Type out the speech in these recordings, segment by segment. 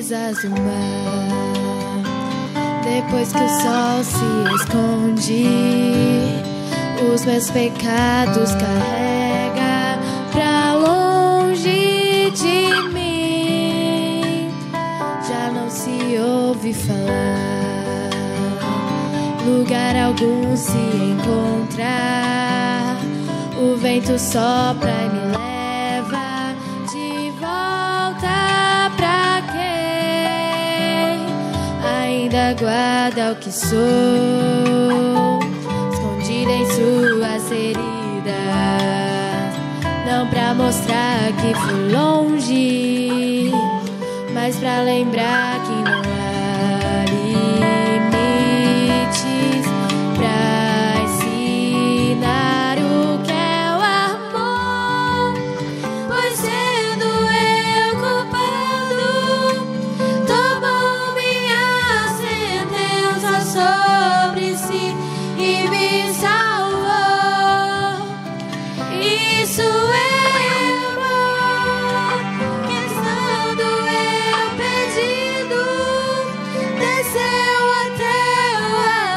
profundezas do mar. Depois que o sol se esconde, os meus pecados carrega pra longe de mim. Já não se ouve falar, lugar algum se encontrar. O vento sopra e me leva de volta pra quem ainda guarda o que sou, escondida em suas feridas. Não pra mostrar que fui longe, mas pra lembrar que não há limites pra ensinar o que é o amor. Pois sendo eu culpado, tomou minha sentença sobre si e me salvou. Isso é amor, que estando eu perdido, desceu até o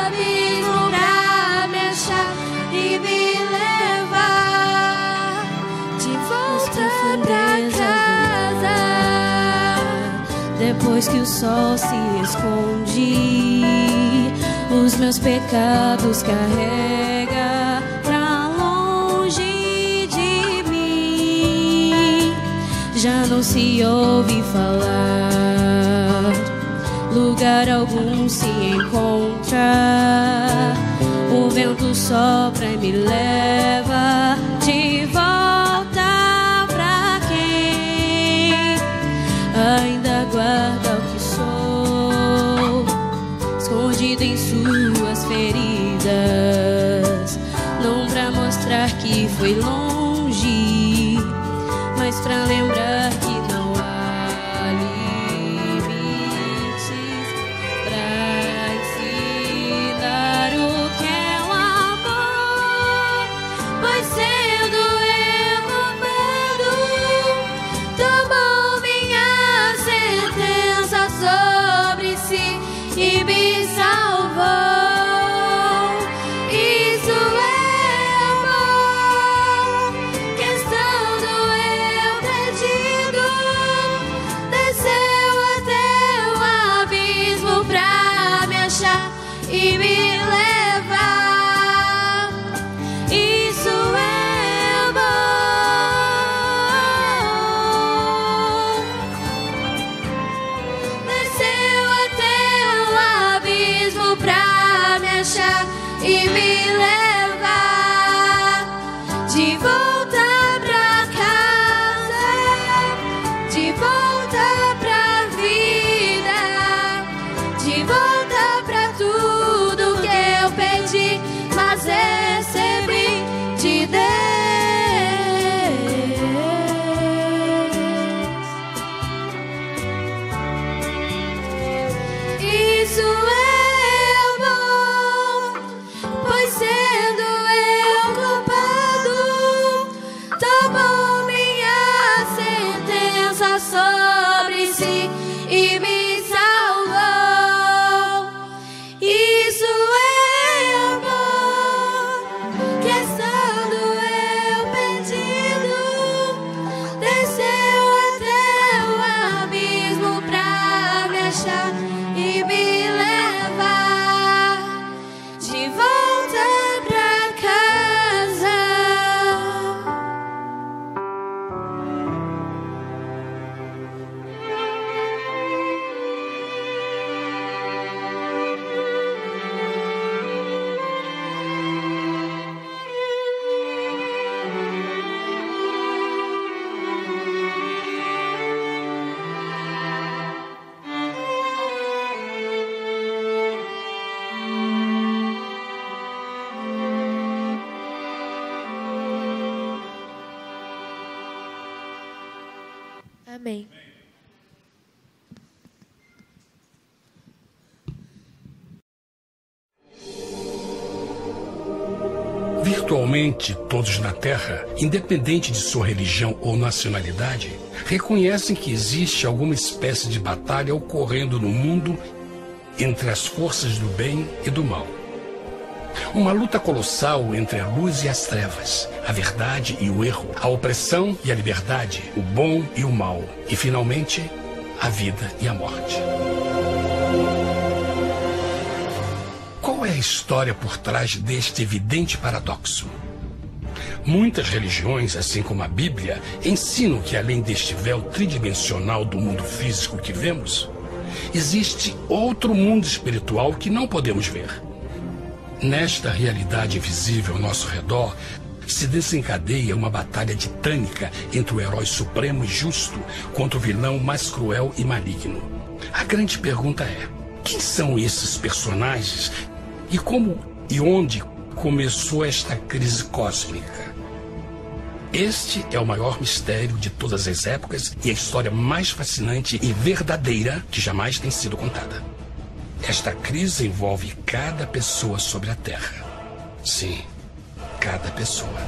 abismo pra me achar e me levar de volta pra casa. Depois que o sol se esconde, os meus pecados carrega pra longe de mim. Já não se ouve falar, lugar algum se encontra. O vento sopra e me leva de volta pra quem ainda guarda o que sou, escondido em suas feridas. Não pra mostrar que foi longe, mas pra lembrar que não há limites pra ensinar o que é o amor. Pois sendo eu culpado, tomou minha sentença sobre si e me salvou. Isso é amor, que estando eu perdido, desceu até o abismo pra me achar e me levar. Isso é amor, desceu até o abismo pra me achar e me levar de volta pra casa, de volta pra vida, de volta pra tudo que eu perdi, mas recebi de Deus. Isso é amor, pois sendo eu culpado, tomou minha sentença sobre si e me salvou. Isso é amor, que estando eu perdido, desceu até o abismo pra me achar e me levar de volta pra casa. Amém. Espiritualmente, todos na Terra, independente de sua religião ou nacionalidade, reconhecem que existe alguma espécie de batalha ocorrendo no mundo entre as forças do bem e do mal. Uma luta colossal entre a luz e as trevas, a verdade e o erro, a opressão e a liberdade, o bom e o mal, e finalmente, a vida e a morte. Qual é a história por trás deste evidente paradoxo? Muitas religiões, assim como a Bíblia, ensinam que além deste véu tridimensional do mundo físico que vemos, existe outro mundo espiritual que não podemos ver. Nesta realidade invisível ao nosso redor, se desencadeia uma batalha titânica entre o herói supremo e justo contra o vilão mais cruel e maligno. A grande pergunta é: quem são esses personagens e como e onde começou esta crise cósmica? Este é o maior mistério de todas as épocas e a história mais fascinante e verdadeira que jamais tem sido contada. Esta crise envolve cada pessoa sobre a Terra. Sim, cada pessoa.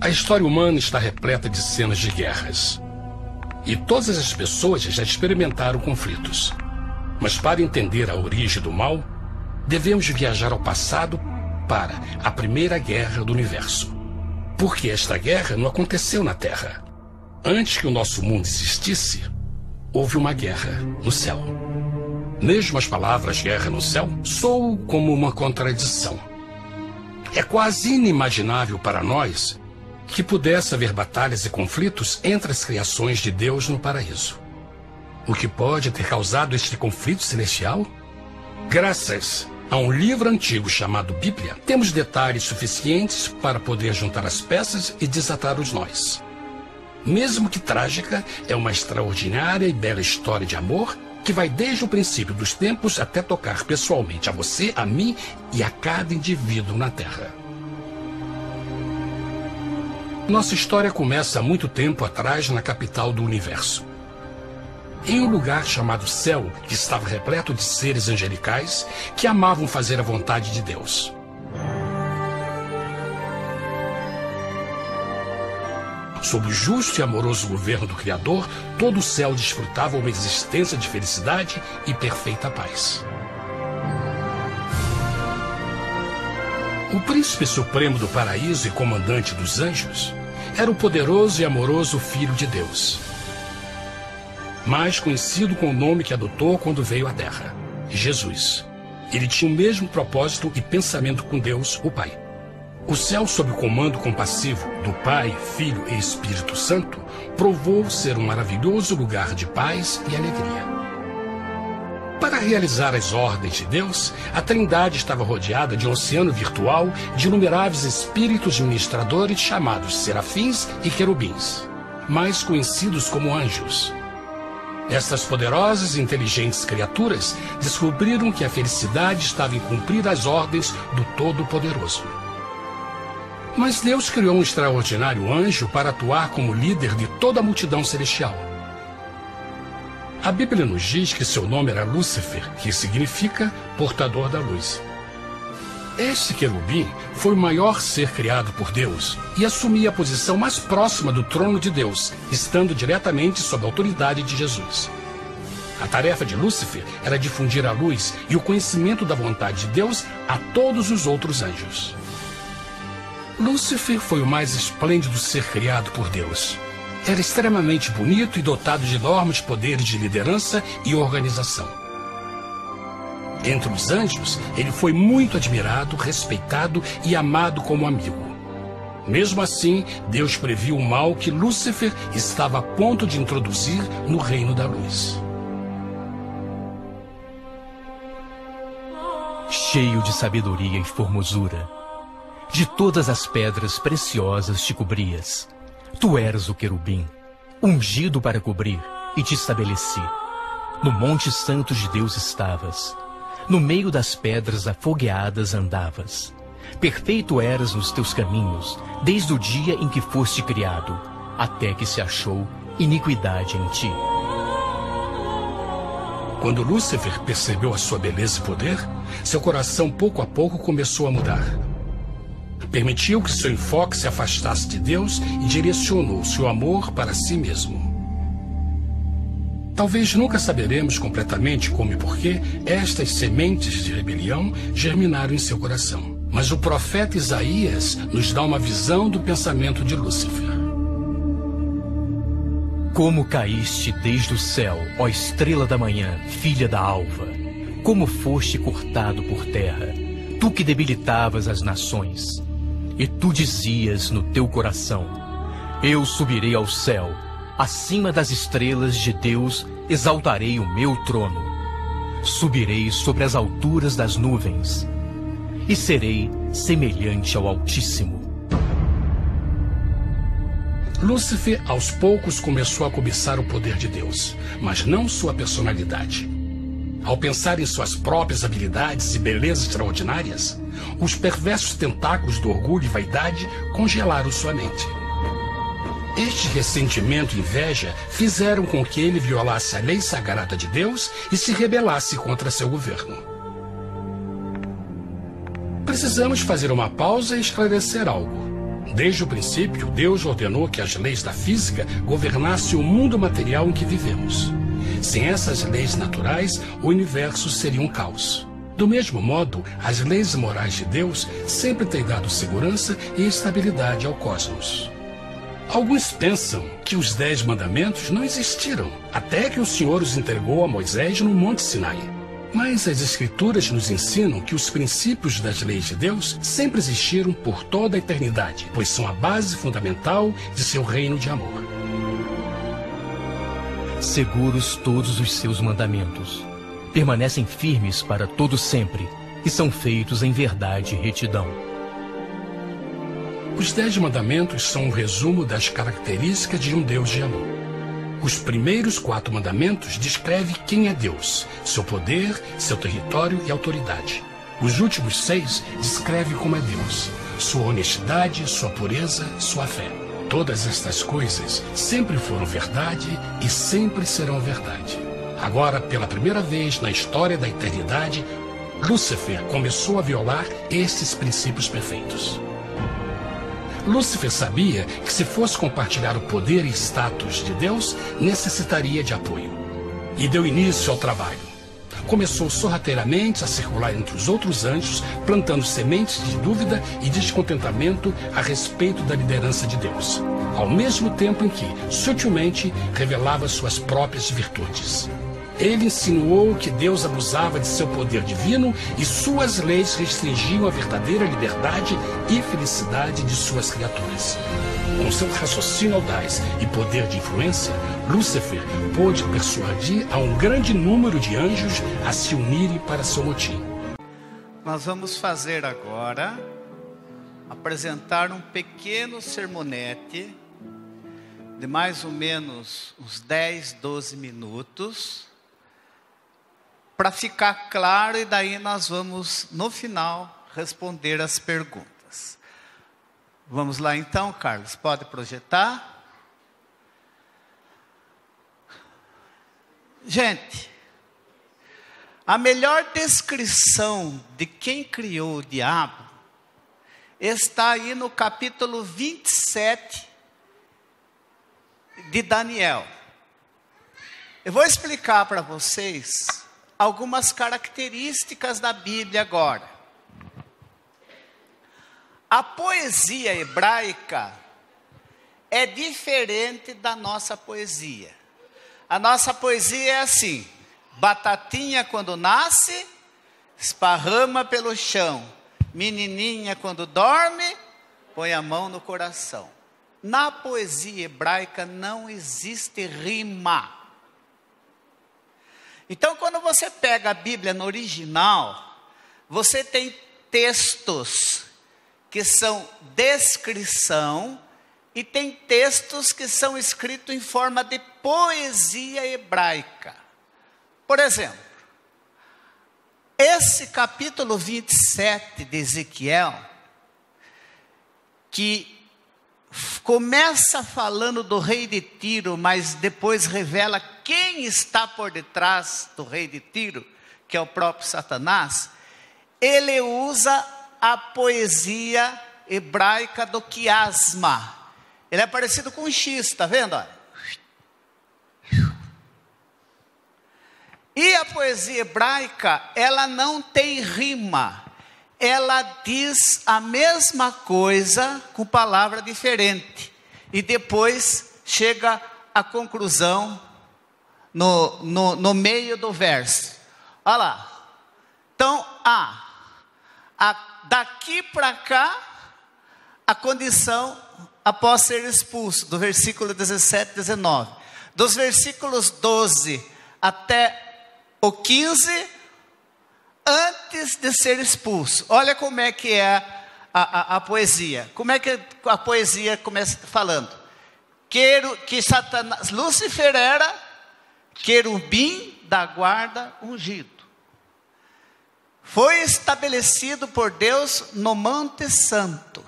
A história humana está repleta de cenas de guerras. E todas as pessoas já experimentaram conflitos. Mas para entender a origem do mal, devemos viajar ao passado para a Primeira Guerra do Universo. Porque esta guerra não aconteceu na Terra. Antes que o nosso mundo existisse, houve uma guerra no céu. Mesmo as palavras guerra no céu soam como uma contradição. É quase inimaginável para nós que pudesse haver batalhas e conflitos entre as criações de Deus no paraíso. O que pode ter causado este conflito celestial? Graças a um livro antigo chamado Bíblia, temos detalhes suficientes para poder juntar as peças e desatar os nós. Mesmo que trágica, é uma extraordinária e bela história de amor que vai desde o princípio dos tempos até tocar pessoalmente a você, a mim e a cada indivíduo na Terra. Nossa história começa há muito tempo atrás na capital do universo. Em um lugar chamado Céu, que estava repleto de seres angelicais que amavam fazer a vontade de Deus. Sob o justo e amoroso governo do Criador, todo o céu desfrutava uma existência de felicidade e perfeita paz. O príncipe supremo do paraíso e comandante dos anjos era o poderoso e amoroso Filho de Deus, mais conhecido com o nome que adotou quando veio à Terra, Jesus. Ele tinha o mesmo propósito e pensamento com Deus, o Pai. O céu, sob o comando compassivo do Pai, Filho e Espírito Santo, provou ser um maravilhoso lugar de paz e alegria. Para realizar as ordens de Deus, a Trindade estava rodeada de um oceano virtual de inumeráveis espíritos ministradores chamados serafins e querubins, mais conhecidos como anjos. Essas poderosas e inteligentes criaturas descobriram que a felicidade estava em cumprir as ordens do Todo-Poderoso. Mas Deus criou um extraordinário anjo para atuar como líder de toda a multidão celestial. A Bíblia nos diz que seu nome era Lúcifer, que significa portador da luz. Este querubim foi o maior ser criado por Deus e assumia a posição mais próxima do trono de Deus, estando diretamente sob a autoridade de Jesus. A tarefa de Lúcifer era difundir a luz e o conhecimento da vontade de Deus a todos os outros anjos. Lúcifer foi o mais esplêndido ser criado por Deus. Era extremamente bonito e dotado de enormes poderes de liderança e organização. Entre os anjos, ele foi muito admirado, respeitado e amado como amigo. Mesmo assim, Deus previu o mal que Lúcifer estava a ponto de introduzir no reino da luz. Cheio de sabedoria e formosura, de todas as pedras preciosas te cobrias. Tu eras o querubim, ungido para cobrir, e te estabeleci. No monte santo de Deus estavas. No meio das pedras afogueadas andavas. Perfeito eras nos teus caminhos, desde o dia em que foste criado, até que se achou iniquidade em ti. Quando Lúcifer percebeu a sua beleza e poder, seu coração pouco a pouco começou a mudar. Permitiu que seu enfoque se afastasse de Deus e direcionou seu amor para si mesmo. Talvez nunca saberemos completamente como e porquê estas sementes de rebelião germinaram em seu coração. Mas o profeta Isaías nos dá uma visão do pensamento de Lúcifer. Como caíste desde o céu, ó estrela da manhã, filha da alva, como foste cortado por terra, tu que debilitavas as nações. E tu dizias no teu coração: eu subirei ao céu, acima das estrelas de Deus exaltarei o meu trono. Subirei sobre as alturas das nuvens, e serei semelhante ao Altíssimo. Lúcifer, aos poucos, começou a cobiçar o poder de Deus, mas não sua personalidade. Ao pensar em suas próprias habilidades e belezas extraordinárias, os perversos tentáculos do orgulho e vaidade congelaram sua mente. Este ressentimento e inveja fizeram com que ele violasse a lei sagrada de Deus e se rebelasse contra seu governo. Precisamos fazer uma pausa e esclarecer algo. Desde o princípio, Deus ordenou que as leis da física governassem o mundo material em que vivemos. Sem essas leis naturais, o universo seria um caos. Do mesmo modo, as leis morais de Deus sempre têm dado segurança e estabilidade ao cosmos. Alguns pensam que os 10 mandamentos não existiram, até que o Senhor os entregou a Moisés no Monte Sinai. Mas as Escrituras nos ensinam que os princípios das leis de Deus sempre existiram por toda a eternidade, pois são a base fundamental de seu reino de amor. Seguros todos os seus mandamentos, permanecem firmes para todo sempre, e são feitos em verdade e retidão. Os 10 mandamentos são um resumo das características de um Deus de amor. Os primeiros 4 mandamentos descrevem quem é Deus, seu poder, seu território e autoridade. Os últimos 6 descrevem como é Deus, sua honestidade, sua pureza, sua fé. Todas estas coisas sempre foram verdade e sempre serão verdade. Agora, pela primeira vez na história da eternidade, Lúcifer começou a violar estes princípios perfeitos. Lúcifer sabia que se fosse compartilhar o poder e status de Deus, necessitaria de apoio. E deu início ao trabalho. Começou sorrateiramente a circular entre os outros anjos, plantando sementes de dúvida e descontentamento a respeito da liderança de Deus, ao mesmo tempo em que, sutilmente, revelava suas próprias virtudes. Ele insinuou que Deus abusava de seu poder divino e suas leis restringiam a verdadeira liberdade e felicidade de suas criaturas. Com seu raciocínio audaz e poder de influência, Lúcifer pôde persuadir a um grande número de anjos a se unirem para seu motim. Nós vamos fazer agora, apresentar um pequeno sermonete de mais ou menos uns 10, 12 minutos, para ficar claro, e daí nós vamos, no final, responder as perguntas. Vamos lá então, Carlos, pode projetar? Gente, a melhor descrição de quem criou o diabo está aí no capítulo 27 de Daniel. Eu vou explicar para vocês algumas características da Bíblia agora. A poesia hebraica é diferente da nossa poesia. A nossa poesia é assim: batatinha quando nasce, esparrama pelo chão. Menininha quando dorme, põe a mão no coração. Na poesia hebraica não existe rima. Então, quando você pega a Bíblia no original, você tem textos que são descrição e tem textos que são escritos em forma de poesia hebraica. Por exemplo, esse capítulo 27 de Ezequiel, que começa falando do rei de Tiro, mas depois revela quem está por detrás do rei de Tiro, que é o próprio Satanás, ele usa a poesia hebraica do quiasma. Ele é parecido com um X, está vendo? E a poesia hebraica, ela não tem rima. Ela diz a mesma coisa com palavra diferente. E depois chega à conclusão no meio do verso. Olha lá. Então, daqui para cá, a condição após ser expulso, do versículo 17 e 19. Dos versículos 12 até o 15, antes de ser expulso. Olha como é que é a poesia. Como é que a poesia começa falando? Que Satanás, Lúcifer era querubim da guarda ungido. Foi estabelecido por Deus no Monte Santo.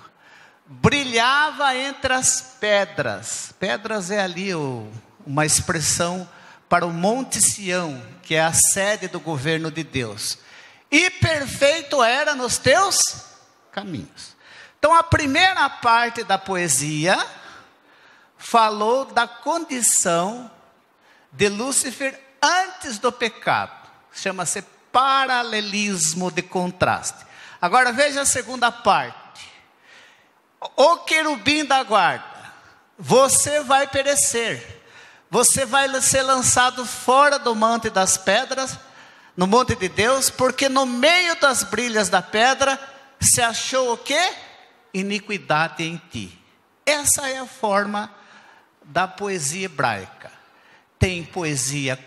Brilhava entre as pedras. Pedras é ali uma expressão para o Monte Sião, que é a sede do governo de Deus. E perfeito era nos teus caminhos. Então a primeira parte da poesia falou da condição de Lúcifer antes do pecado. Chama-se paralelismo de contraste. Agora veja a segunda parte. O querubim da guarda, você vai perecer. Você vai ser lançado fora do monte das pedras, no monte de Deus, porque no meio das brilhas da pedra se achou o quê? Iniquidade em ti. Essa é a forma da poesia hebraica. Tem poesia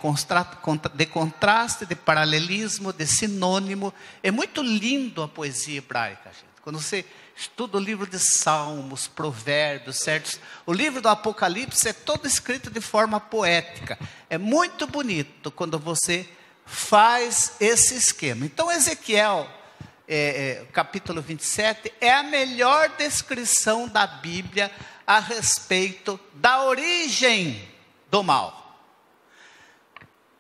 de contraste, de paralelismo, de sinônimo. É muito lindo a poesia hebraica, gente. Quando você estuda o livro de Salmos, Provérbios, certos, o livro do Apocalipse é todo escrito de forma poética. É muito bonito quando você faz esse esquema. Então Ezequiel, capítulo 27, é a melhor descrição da Bíblia a respeito da origem do mal.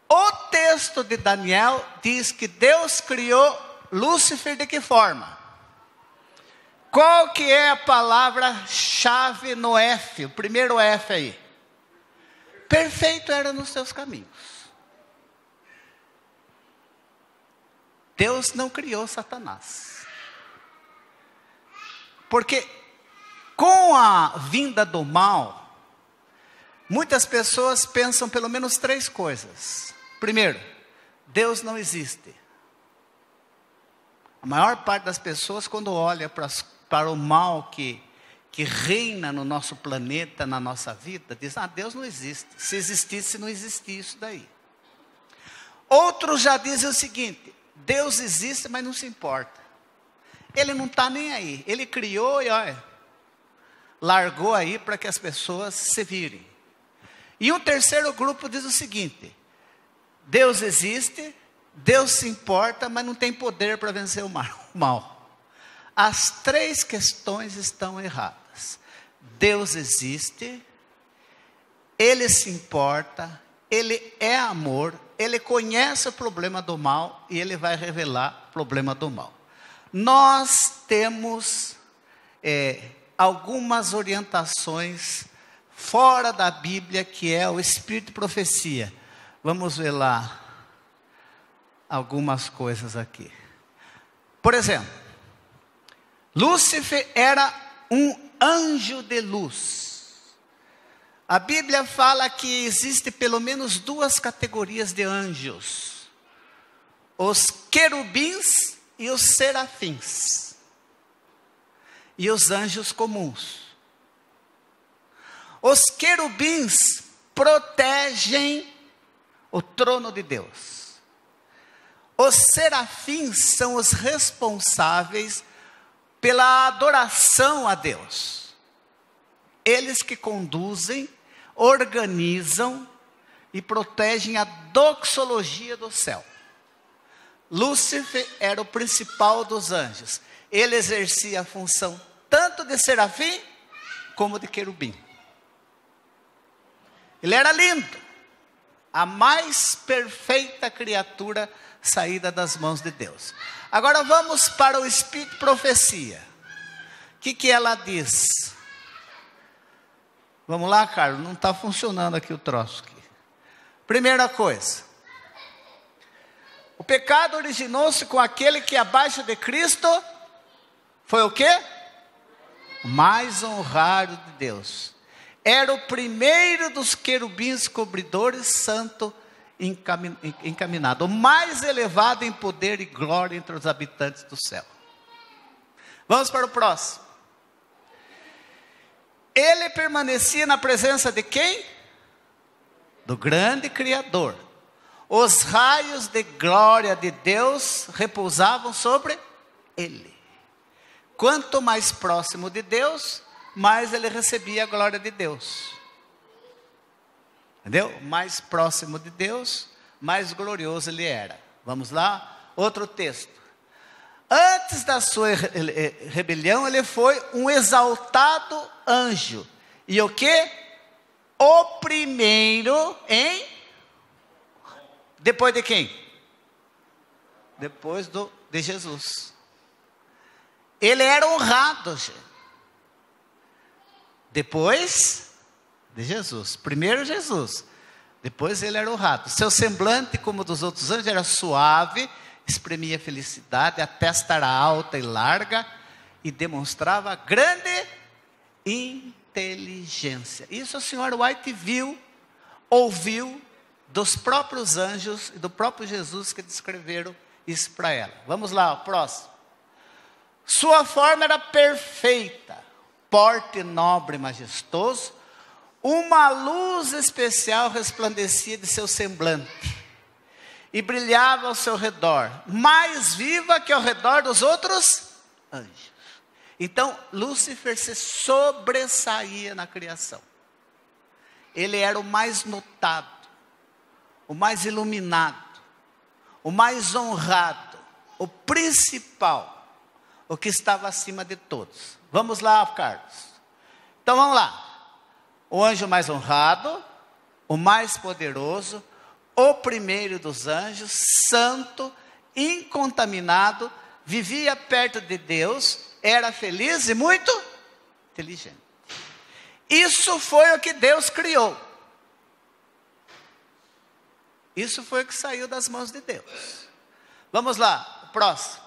O texto de Daniel diz que Deus criou Lúcifer de que forma? Qual que é a palavra-chave no F? O primeiro F aí. Perfeito era nos seus caminhos. Deus não criou Satanás. Porque com a vinda do mal, muitas pessoas pensam pelo menos 3 coisas. Primeiro, Deus não existe. A maior parte das pessoas, quando olha para o mal que reina no nosso planeta, na nossa vida, diz: Deus não existe. Se existisse, não existia isso daí. Outros já dizem o seguinte: Deus existe, mas não se importa. Ele não está nem aí. Ele criou e olha, largou aí para que as pessoas se virem. E um terceiro grupo diz o seguinte: Deus existe, Deus se importa, mas não tem poder para vencer o mal. As 3 questões estão erradas. Deus existe, Ele se importa Ele é amor, ele conhece o problema do mal e ele vai revelar o problema do mal. Nós temos algumas orientações fora da Bíblia, que é o Espírito de Profecia. Vamos ver lá algumas coisas aqui. Por exemplo, Lúcifer era um anjo de luz. A Bíblia fala que existe pelo menos 2 categorias de anjos: os querubins e os serafins, e os anjos comuns. Os querubins protegem o trono de Deus. Os serafins são os responsáveis pela adoração a Deus. Eles que conduzem, organizam e protegem a doxologia do céu. Lúcifer era o principal dos anjos. Ele exercia a função tanto de serafim como de querubim. Ele era lindo, a mais perfeita criatura saída das mãos de Deus. Agora vamos para o Espírito de Profecia. O que ela diz? Vamos lá, Carlos, não está funcionando aqui o troço aqui. Primeira coisa, o pecado originou-se com aquele que abaixo de Cristo foi o quê? O mais honrado de Deus. Era o primeiro dos querubins cobridores, santo, encaminhado, o mais elevado em poder e glória entre os habitantes do céu. Vamos para o próximo. Ele permanecia na presença de quem? Do grande Criador. Os raios de glória de Deus repousavam sobre ele. Quanto mais próximo de Deus, mais ele recebia a glória de Deus. Entendeu? Mais próximo de Deus, mais glorioso ele era. Vamos lá? Outro texto. Antes da sua rebelião, ele foi um exaltado anjo. E o quê? O primeiro em... Depois de quem? Depois de Jesus. Ele era honrado, gente. Depois de Jesus. Primeiro Jesus. Depois ele era honrado. Seu semblante, como dos outros anjos, era suave, exprimia felicidade, a testa era alta e larga e demonstrava grande inteligência. Isso a senhora White viu, ouviu dos próprios anjos e do próprio Jesus que descreveram isso para ela. Vamos lá, o próximo. Sua forma era perfeita, porte nobre e majestoso, uma luz especial resplandecia de seu semblante e brilhava ao seu redor, mais viva que ao redor dos outros anjos. Então, Lúcifer se sobressaía na criação. Ele era o mais notado, o mais iluminado, o mais honrado, o principal, o que estava acima de todos. Vamos lá, Carlos. Então vamos lá. O anjo mais honrado, o mais poderoso, o primeiro dos anjos, santo, incontaminado, vivia perto de Deus, era feliz e muito inteligente. Isso foi o que Deus criou. Isso foi o que saiu das mãos de Deus. Vamos lá, o próximo.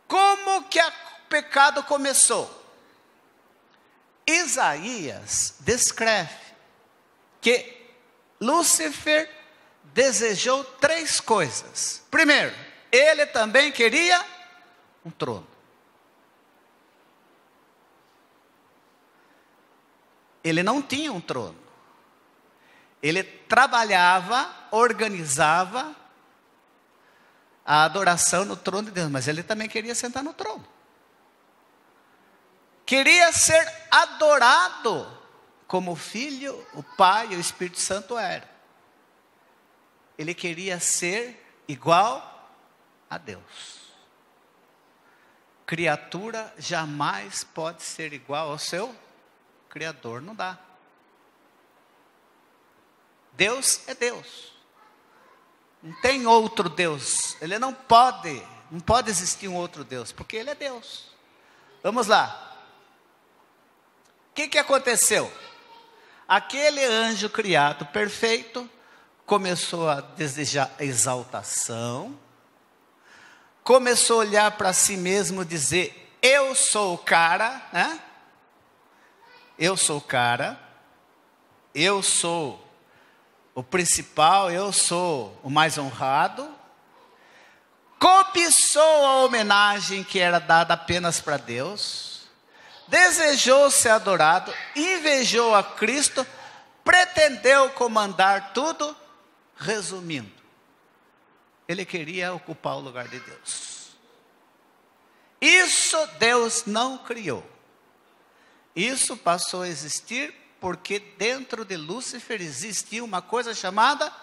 Como que o pecado começou? Isaías descreve que Lúcifer desejou 3 coisas. Primeiro, ele também queria um trono. Ele não tinha um trono. Ele trabalhava, organizava a adoração no trono de Deus, mas ele também queria sentar no trono. Queria ser adorado como o Filho, o Pai e o Espírito Santo eram. Ele queria ser igual a Deus. Criatura jamais pode ser igual ao seu Criador, não dá. Deus é Deus. Não tem outro Deus. Ele não pode existir um outro Deus, porque Ele é Deus. Vamos lá. O que aconteceu? Aquele anjo criado perfeito começou a desejar exaltação, começou a olhar para si mesmo e dizer: eu sou o cara, né? Eu sou o cara, eu sou o principal, eu sou o mais honrado. Cobiçou a homenagem que era dada apenas para Deus, desejou ser adorado, invejou a Cristo, pretendeu comandar tudo. Resumindo, ele queria ocupar o lugar de Deus. Isso Deus não criou. Isso passou a existir porque dentro de Lúcifer existia uma coisa chamada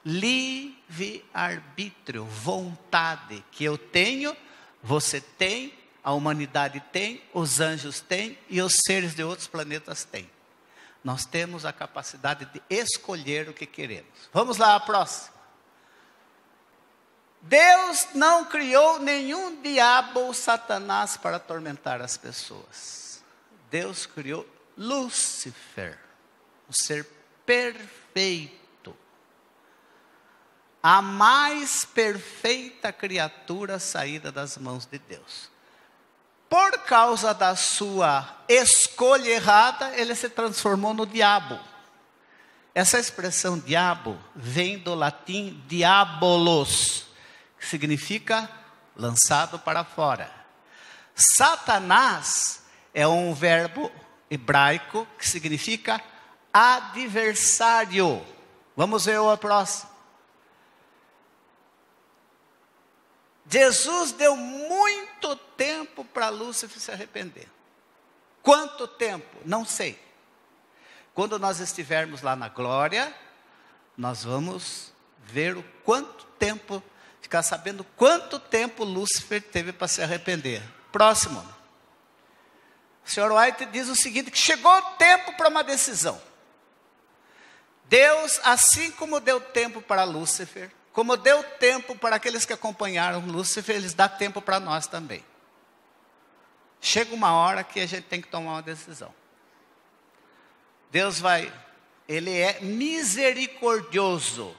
livre-arbítrio, vontade, que eu tenho, você tem, a humanidade tem, os anjos têm e os seres de outros planetas têm. Nós temos a capacidade de escolher o que queremos. Vamos lá, a próxima. Deus não criou nenhum diabo ou Satanás para atormentar as pessoas. Deus criou Lúcifer, o ser perfeito, a mais perfeita criatura saída das mãos de Deus. Por causa da sua escolha errada, ele se transformou no diabo. Essa expressão diabo vem do latim diabolos, que significa lançado para fora. Satanás é um verbo hebraico que significa adversário. Vamos ver o próximo. Jesus deu muito tempo para Lúcifer se arrepender. Quanto tempo? Não sei. Quando nós estivermos lá na glória, nós vamos ver o quanto tempo, ficar sabendo quanto tempo Lúcifer teve para se arrepender. Próximo. O Sr. White diz o seguinte, que chegou o tempo para uma decisão. Deus, assim como deu tempo para Lúcifer, como deu tempo para aqueles que acompanharam Lúcifer, eles dão tempo para nós também. Chega uma hora que a gente tem que tomar uma decisão. Deus Ele é misericordioso.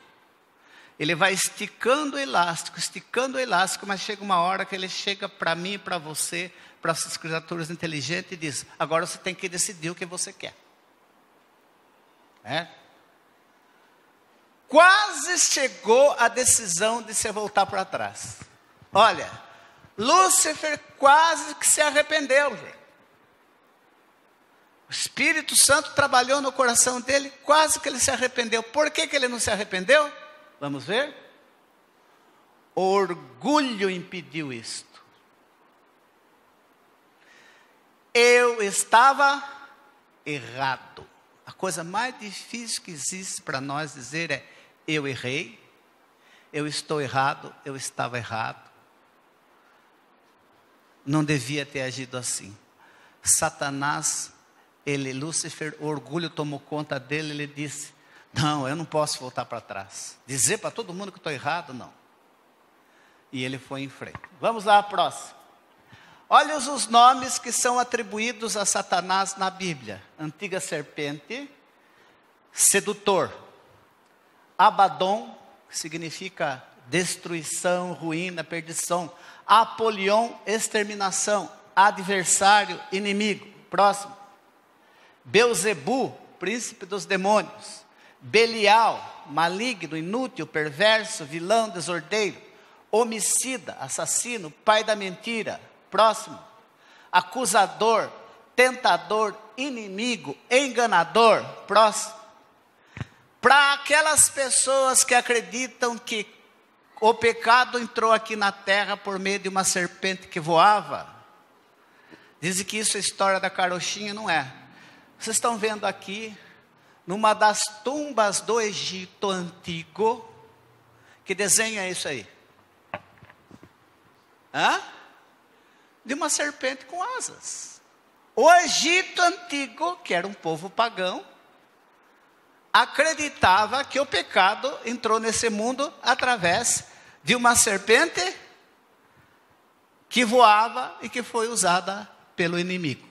Ele vai esticando o elástico, mas chega uma hora que Ele chega para mim e para você, para essas criaturas inteligentes e diz, agora você tem que decidir o que você quer. Quase chegou a decisão de se voltar para trás. Olha, Lúcifer quase que se arrependeu. O Espírito Santo trabalhou no coração dele, quase que ele se arrependeu. Por que ele não se arrependeu? Vamos ver. O orgulho impediu isto. Eu estava errado. A coisa mais difícil que existe para nós dizer é, eu errei, eu estou errado, eu estava errado. Não devia ter agido assim. Satanás, Lúcifer, o orgulho tomou conta dele, ele disse, não, eu não posso voltar para trás. Dizer para todo mundo que estou errado, não. E ele foi em frente. Vamos lá, a próxima. Olha os nomes que são atribuídos a Satanás na Bíblia. Antiga serpente, sedutor. Abaddon, que significa destruição, ruína, perdição. Apolion, exterminação. Adversário, inimigo. Próximo. Beuzebu, príncipe dos demônios. Belial, maligno, inútil, perverso, vilão, desordeiro. Homicida, assassino, pai da mentira. Próximo. Acusador, tentador, inimigo, enganador. Próximo. Para aquelas pessoas que acreditam que o pecado entrou aqui na terra por meio de uma serpente que voava, dizem que isso é história da carochinha, não é. Vocês estão vendo aqui, numa das tumbas do Egito antigo, que desenha isso aí? De uma serpente com asas. O Egito antigo, que era um povo pagão, acreditava que o pecado entrou nesse mundo através de uma serpente que voava e que foi usada pelo inimigo.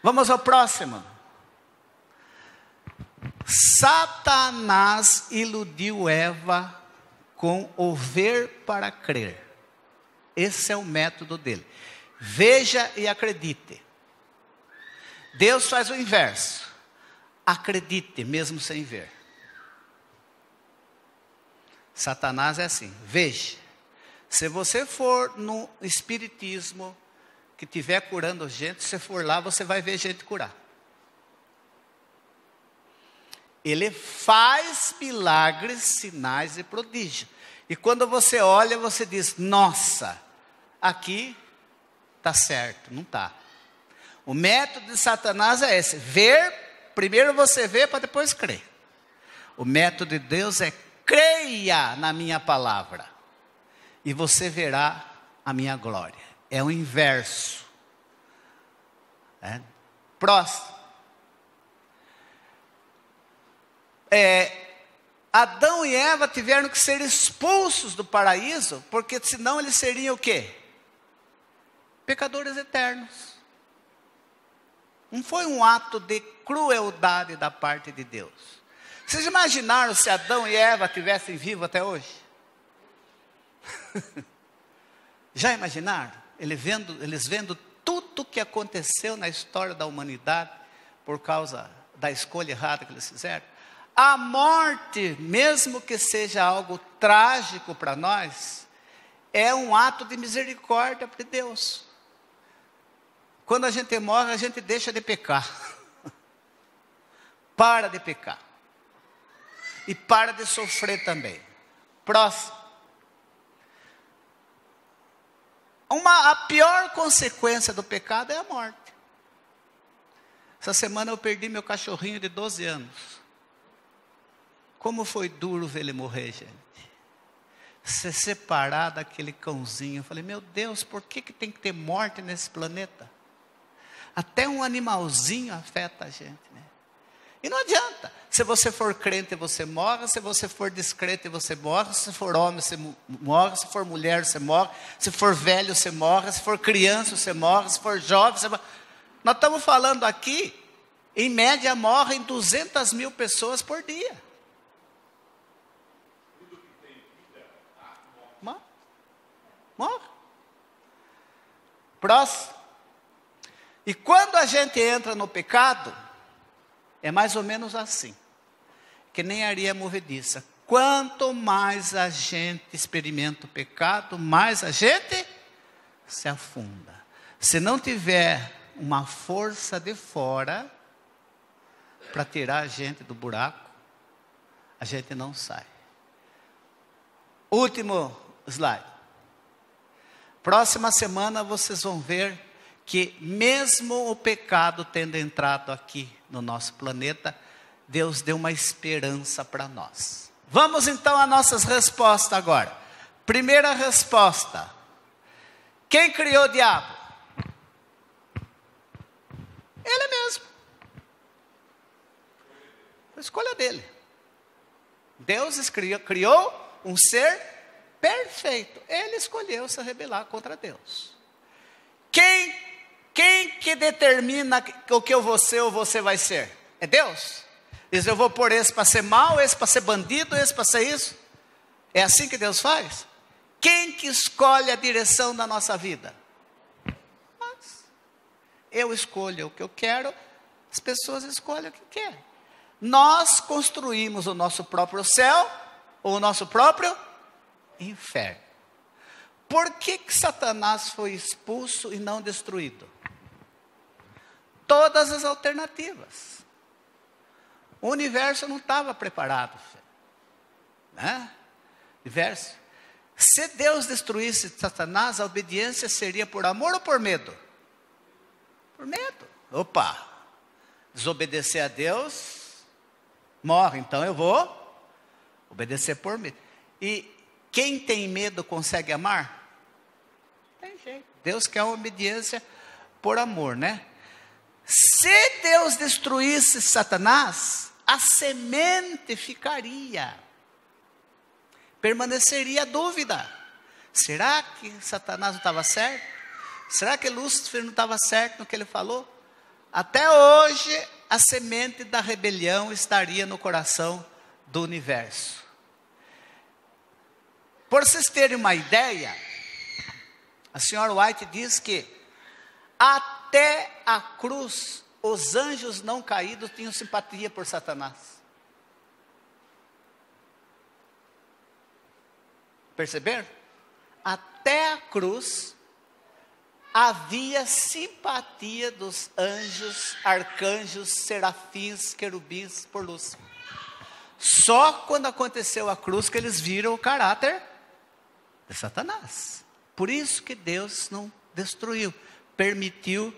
Vamos ao próximo. Satanás iludiu Eva com o ver para crer. Esse é o método dele. Veja e acredite. Deus faz o inverso. Acredite mesmo sem ver. Satanás é assim. Veja. Se você for no espiritismo que estiver curando gente, se for lá, você vai ver gente curar. Ele faz milagres, sinais e prodígios. E quando você olha, você diz, nossa, aqui está certo, não está. O método de Satanás é esse, ver, primeiro você vê para depois crer. O método de Deus é, creia na minha palavra, e você verá a minha glória. É o inverso. Próximo. Adão e Eva tiveram que ser expulsos do paraíso, porque senão eles seriam o quê? Pecadores eternos. Não foi um ato de crueldade da parte de Deus. Vocês imaginaram se Adão e Eva estivessem vivos até hoje? Já imaginaram? Eles vendo tudo o que aconteceu na história da humanidade por causa da escolha errada que eles fizeram. A morte, mesmo que seja algo trágico para nós, é um ato de misericórdia de Deus. Quando a gente morre, a gente deixa de pecar. Para de pecar. E para de sofrer também. Próximo. A pior consequência do pecado é a morte. Essa semana eu perdi meu cachorrinho de 12 anos. Como foi duro ver ele morrer, gente. Se separar daquele cãozinho. Eu falei, meu Deus, por que tem que ter morte nesse planeta? Até um animalzinho afeta a gente, né? E não adianta. Se você for crente, você morre. Se você for descrente, você morre. Se for homem, você morre. Se for mulher, você morre. Se for velho, você morre. Se for criança, você morre. Se for jovem, você morre. Nós estamos falando aqui, em média, morrem 200 mil pessoas por dia. Morre. Próximo. E quando a gente entra no pecado, é mais ou menos assim. Que nem areia movediça. Quanto mais a gente experimenta o pecado, mais a gente se afunda. Se não tiver uma força de fora para tirar a gente do buraco, a gente não sai. Último slide. Próxima semana vocês vão ver que mesmo o pecado tendo entrado aqui no nosso planeta, Deus deu uma esperança para nós. Vamos então às nossas respostas agora. Primeira resposta. Quem criou o diabo? Ele mesmo. Foi a escolha dele. Deus criou um ser perfeito. Ele escolheu se rebelar contra Deus. Quem que determina o que eu vou ser ou você vai ser? É Deus. Diz, eu vou pôr esse para ser mal, esse para ser bandido, esse para ser isso. É assim que Deus faz? Quem que escolhe a direção da nossa vida? Nós. Eu escolho o que eu quero, as pessoas escolhem o que querem. Nós construímos o nosso próprio céu ou o nosso próprio inferno. Por que Satanás foi expulso e não destruído? Todas as alternativas. O universo não estava preparado. Né? Universo. Se Deus destruísse Satanás, a obediência seria por amor ou por medo? Por medo. Opa! Desobedecer a Deus, morre. Então eu vou obedecer por medo. E quem tem medo consegue amar? Tem jeito. Deus quer uma obediência por amor, né? Se Deus destruísse Satanás, a semente ficaria. Permaneceria a dúvida. Será que Satanás não estava certo? Será que Lúcifer não estava certo no que ele falou? Até hoje, a semente da rebelião estaria no coração do universo. Por vocês terem uma ideia, a senhora White diz que até a cruz, os anjos não caídos tinham simpatia por Satanás. Perceberam? Até a cruz, havia simpatia dos anjos, arcanjos, serafins, querubins por Lúcifer. Só quando aconteceu a cruz que eles viram o caráter de Satanás. Por isso que Deus não destruiu, permitiu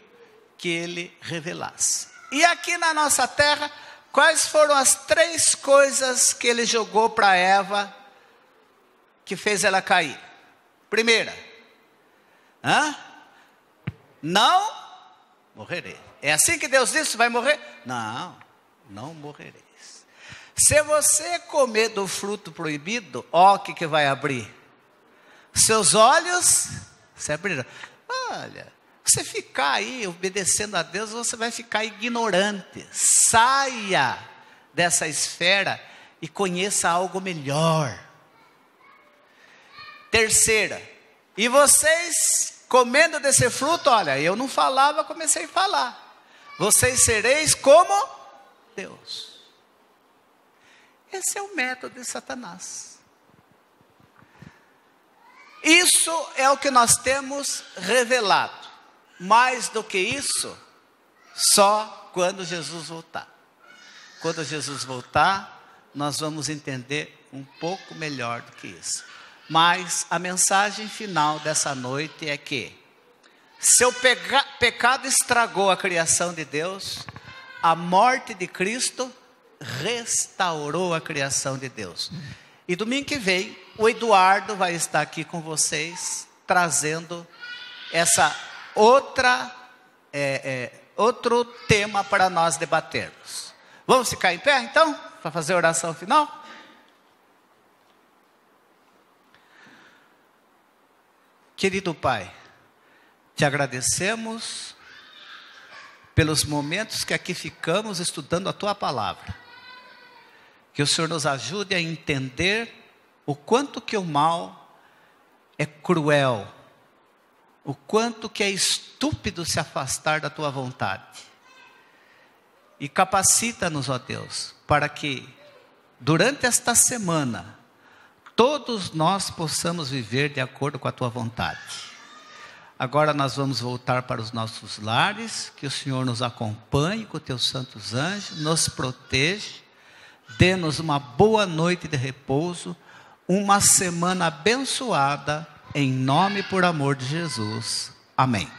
que ele revelasse. E aqui na nossa terra, quais foram as 3 coisas que ele jogou para Eva, que fez ela cair? Primeira, não morrerei. É assim que Deus disse, vai morrer? Não, não morrereis. Se você comer do fruto proibido, ó, o que vai abrir? Seus olhos se abrirão. Olha, você ficar aí obedecendo a Deus, você vai ficar ignorante. Saia dessa esfera e conheça algo melhor. Terceira, e vocês comendo desse fruto, olha, eu não falava, comecei a falar. Vocês sereis como Deus. Esse é o método de Satanás. Isso é o que nós temos revelado. Mais do que isso, só quando Jesus voltar. Quando Jesus voltar, nós vamos entender um pouco melhor do que isso. Mas a mensagem final dessa noite é que seu pecado estragou a criação de Deus, a morte de Cristo restaurou a criação de Deus. E domingo que vem, o Eduardo vai estar aqui com vocês, trazendo essa outro tema para nós debatermos. Vamos ficar em pé então, para fazer a oração final? Querido Pai, te agradecemos pelos momentos que aqui ficamos estudando a Tua Palavra. Que o Senhor nos ajude a entender o quanto que o mal é cruel, o quanto que é estúpido se afastar da Tua vontade. E capacita-nos, ó Deus, para que durante esta semana, todos nós possamos viver de acordo com a Tua vontade. Agora nós vamos voltar para os nossos lares, que o Senhor nos acompanhe com os Teus santos anjos, nos proteja, dê-nos uma boa noite de repouso, uma semana abençoada, em nome e por amor de Jesus. Amém.